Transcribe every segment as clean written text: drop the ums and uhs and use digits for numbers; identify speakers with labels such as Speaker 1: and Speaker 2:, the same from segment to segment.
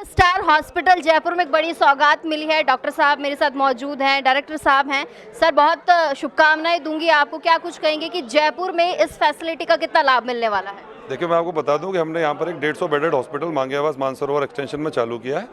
Speaker 1: Star hospital Jaipur में एक बड़ी सौगात मिली है। डॉक्टर साहब मेरे साथ मौजूद हैं, डायरेक्टर साहब हैं। सर, बहुत शुभकामनाएं दूंगी आपको। क्या कुछ कहेंगे कि जयपुर में इस फैसिलिटी का कितना लाभ मिलने वाला है?
Speaker 2: देखिए, मैं आपको बता दूं कि हमने यहाँ पर एक 150 बेडेड हॉस्पिटल मांगेवास मानसरोवर एक्सटेंशन में चालू किया है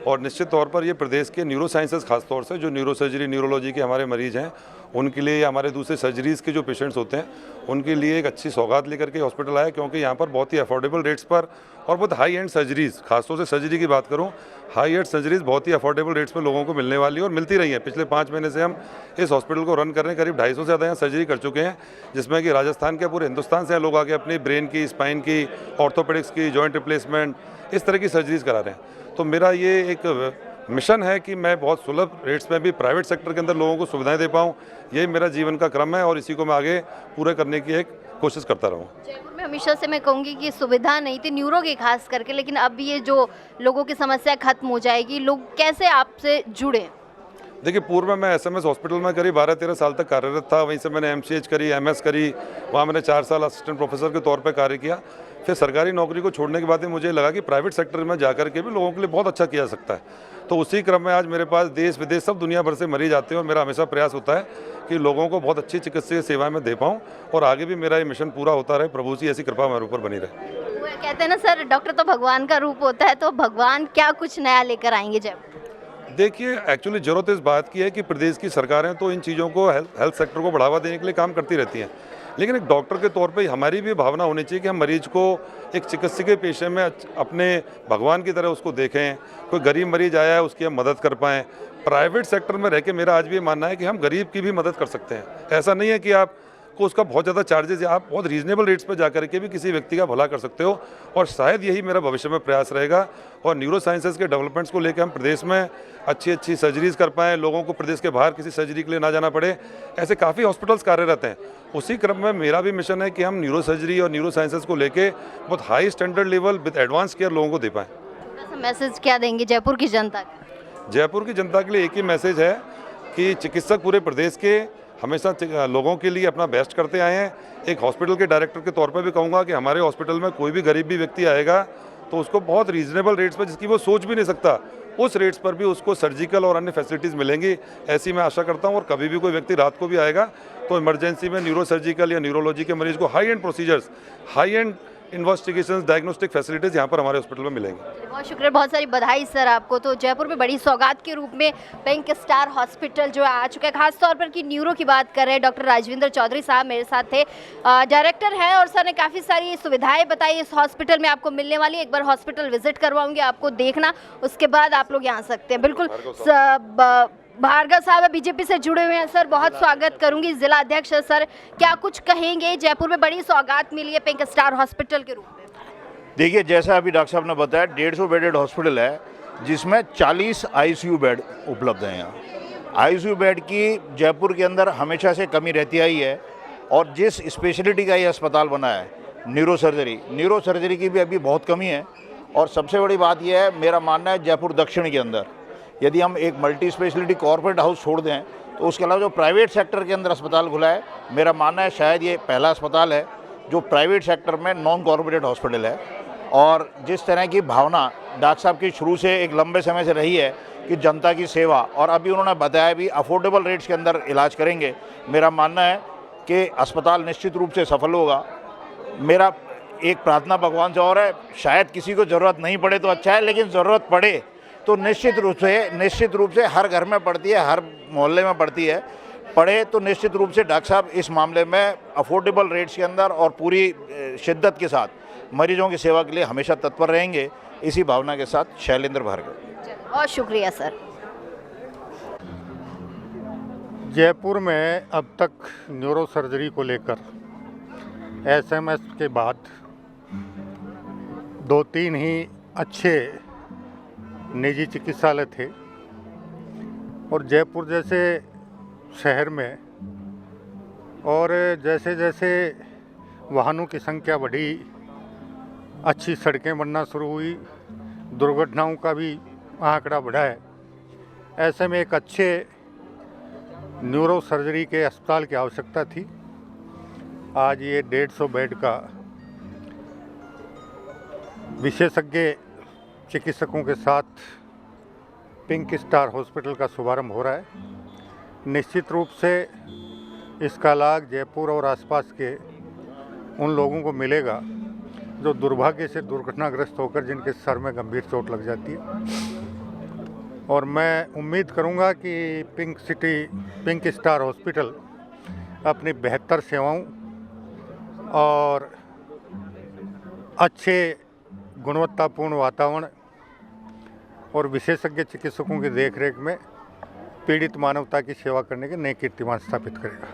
Speaker 2: और निश्चित तौर पर ये प्रदेश के न्यूरो साइंसेज खासतौर से जो न्यूरो सर्जरी न्यूरोलॉजी के हमारे मरीज हैं उनके लिए, हमारे दूसरे सर्जरीज़ के जो पेशेंट्स होते हैं उनके लिए एक अच्छी सौगात लेकर के हॉस्पिटल आया, क्योंकि यहाँ पर बहुत ही अफोर्डेबल रेट्स पर और बहुत हाई एंड सर्जरीज़, खासतौर से सर्जरी की बात करूँ, हाई एंड सर्जरीज़ बहुत ही अफोर्डेबल रेट्स पर लोगों को मिलने वाली है और मिलती रही हैं। पिछले 5 महीने से हम इस हॉस्पिटल को रन कर रहे हैं। करीब 250 से ज़्यादा यहाँ सर्जरी कर चुके हैं, जिसमें कि राजस्थान के पूरे हिंदुस्तान से लोग आके अपनी ब्रेन की, स्पाइन की, ऑर्थोपेडिक्स की, जॉइंट रिप्लेसमेंट, इस तरह की सर्जरीज़ करा रहे हैं। तो मेरा ये एक मिशन है कि मैं बहुत सुलभ रेट्स में भी प्राइवेट सेक्टर के अंदर लोगों को सुविधाएं दे पाऊँ। यही मेरा जीवन का क्रम है और इसी को मैं आगे पूरा करने की एक कोशिश करता रहूँ।
Speaker 1: जयपुर में हमेशा से मैं कहूँगी कि सुविधा नहीं थी न्यूरो की खास करके, लेकिन अब ये जो लोगों की समस्या खत्म हो जाएगी। लोग कैसे आपसे जुड़े?
Speaker 2: देखिए, पूर्व में मैं एसएमएस हॉस्पिटल में करीब 12-13 साल तक कार्यरत था। वहीं से मैंने एमसीएच करी, एमएस करी, वहाँ मैंने 4 साल असिस्टेंट प्रोफेसर के तौर पर कार्य किया। फिर सरकारी नौकरी को छोड़ने के बाद मुझे लगा कि प्राइवेट सेक्टर में जाकर के भी लोगों के लिए बहुत अच्छा किया जा सकता है। तो उसी क्रम में आज मेरे पास देश विदेश सब दुनिया भर से मरीज आते हैं और मेरा हमेशा प्रयास होता है कि लोगों को बहुत अच्छी चिकित्सीय सेवाएं मैं दे पाऊँ और आगे भी मेरा ये मिशन पूरा होता रहे। प्रभु जी ऐसी कृपा मेरे ऊपर बनी रहे।
Speaker 1: वो कहते हैं ना सर, डॉक्टर तो भगवान का रूप होता है, तो भगवान क्या कुछ नया लेकर आएंगे जयपुर?
Speaker 2: देखिए, एक्चुअली ज़रूरत इस बात की है कि प्रदेश की सरकारें तो इन चीज़ों को हेल्थ सेक्टर को बढ़ावा देने के लिए काम करती रहती हैं, लेकिन एक डॉक्टर के तौर पे हमारी भी भावना होनी चाहिए कि हम मरीज को एक चिकित्सकीय पेशे में अपने भगवान की तरह उसको देखें। कोई गरीब मरीज आया है, उसकी हम मदद कर पाएँ। प्राइवेट सेक्टर में रह के मेरा आज भी ये मानना है कि हम गरीब की भी मदद कर सकते हैं। ऐसा नहीं है कि आपको उसका बहुत ज़्यादा चार्जेस या आप बहुत रीजनेबल रेट्स पर जा करके भी किसी व्यक्ति का भला कर सकते हो, और शायद यही मेरा भविष्य में प्रयास रहेगा। और न्यूरो साइंसेज के डेवलपमेंट्स को लेकर हम प्रदेश में अच्छी सर्जरीज कर पाएँ, लोगों को प्रदेश के बाहर किसी सर्जरी के लिए ना जाना पड़े। ऐसे काफ़ी हॉस्पिटल्स कार्यरत हैं। उसी क्रम में मेरा भी मिशन है कि हम न्यूरो सर्जरी और न्यूरो साइंसेज को लेके बहुत high standard level with advance care लोगों को दे पाएँ।
Speaker 1: मैसेज क्या देंगे जयपुर की जनता को?
Speaker 2: जयपुर की जनता के लिए एक ही मैसेज है कि चिकित्सक पूरे प्रदेश के हमेशा लोगों के लिए अपना बेस्ट करते आए हैं। एक हॉस्पिटल के डायरेक्टर के तौर पर भी कहूँगा कि हमारे हॉस्पिटल में कोई भी गरीब भी व्यक्ति आएगा तो उसको बहुत रीजनेबल रेट्स पर, जिसकी वो सोच भी नहीं सकता, उस रेट्स पर भी उसको सर्जिकल और अन्य फैसिलिटीज़ मिलेंगी, ऐसी मैं आशा करता हूँ। और कभी भी कोई व्यक्ति रात को भी आएगा तो इमरजेंसी में न्यूरो सर्जिकल या न्यूरोलॉजी के मरीज को high and procedures, high and investigations, diagnostic facilities यहाँ पर हमारे हॉस्पिटल में मिलेंगी।
Speaker 1: बहुत शुक्रिया, बहुत सारी बधाई सर आपको। तो जयपुर में बड़ी सौगात के रूप में बैंक स्टार हॉस्पिटल जो आ चुका है, खासतौर पर कि न्यूरो की बात कर रहे हैं। डॉक्टर राजविंदर चौधरी साहब मेरे साथ थे, डायरेक्टर हैं, और सर ने काफ़ी सारी सुविधाएं बताई इस हॉस्पिटल में आपको मिलने वाली। एक बार हॉस्पिटल विजिट करवाऊंगी आपको, देखना, उसके बाद आप लोग यहाँ आ सकते हैं। बिल्कुल। भार्गव साहब बीजेपी से जुड़े हुए हैं सर, बहुत स्वागत करूंगी। जिला अध्यक्ष सर, क्या कुछ कहेंगे? जयपुर में बड़ी सौगात मिली है बैंक स्टार हॉस्पिटल के रूप में।
Speaker 3: देखिए, जैसा अभी डॉक्टर साहब ने बताया, 150 बेडेड हॉस्पिटल है जिसमें 40 आईसीयू बेड उपलब्ध हैं। यहाँ आईसीयू बेड की जयपुर के अंदर हमेशा से कमी रहती आई है, और जिस स्पेशलिटी का ये अस्पताल बना है न्यूरो सर्जरी की भी अभी बहुत कमी है। और सबसे बड़ी बात यह है, मेरा मानना है जयपुर दक्षिण के अंदर यदि हम एक मल्टी स्पेशलिटी कॉर्पोरेट हाउस छोड़ दें तो उसके अलावा जो प्राइवेट सेक्टर के अंदर अस्पताल खुला है, मेरा मानना है शायद ये पहला अस्पताल है जो प्राइवेट सेक्टर में नॉन कॉर्पोरेट हॉस्पिटल है। और जिस तरह की भावना डॉक्टर साहब की शुरू से एक लंबे समय से रही है कि जनता की सेवा, और अभी उन्होंने बताया भी अफोर्डेबल रेट्स के अंदर इलाज करेंगे, मेरा मानना है कि अस्पताल निश्चित रूप से सफल होगा। मेरा एक प्रार्थना भगवान से और है, शायद किसी को ज़रूरत नहीं पड़े तो अच्छा है, लेकिन ज़रूरत पड़े तो निश्चित रूप से हर घर में पड़ती है, हर मोहल्ले में पड़ती है। पड़े तो निश्चित रूप से डॉक्टर साहब इस मामले में अफोर्डेबल रेट्स के अंदर और पूरी शिद्दत के साथ मरीजों की सेवा के लिए हमेशा तत्पर रहेंगे। इसी भावना के साथ शैलेंद्र भार्गव।
Speaker 1: बहुत शुक्रिया सर।
Speaker 4: जयपुर में अब तक न्यूरो सर्जरी को लेकर एसएमएस के बाद 2-3 ही अच्छे निजी चिकित्सालय थे और जयपुर जैसे शहर में और जैसे जैसे वाहनों की संख्या बढ़ी, अच्छी सड़कें बनना शुरू हुई, दुर्घटनाओं का भी आंकड़ा बढ़ा है। ऐसे में एक अच्छे न्यूरो सर्जरी के अस्पताल की आवश्यकता थी। आज ये 150 बेड का विशेषज्ञ चिकित्सकों के साथ पिंक स्टार हॉस्पिटल का शुभारंभ हो रहा है। निश्चित रूप से इसका लाभ जयपुर और आसपास के उन लोगों को मिलेगा जो दुर्भाग्य से दुर्घटनाग्रस्त होकर जिनके सर में गंभीर चोट लग जाती है। और मैं उम्मीद करूंगा कि पिंक स्टार हॉस्पिटल अपनी बेहतर सेवाओं और अच्छे गुणवत्तापूर्ण वातावरण और विशेषज्ञ चिकित्सकों की देखरेख में पीड़ित मानवता की सेवा करने के नए कीर्तिमान स्थापित करेगा।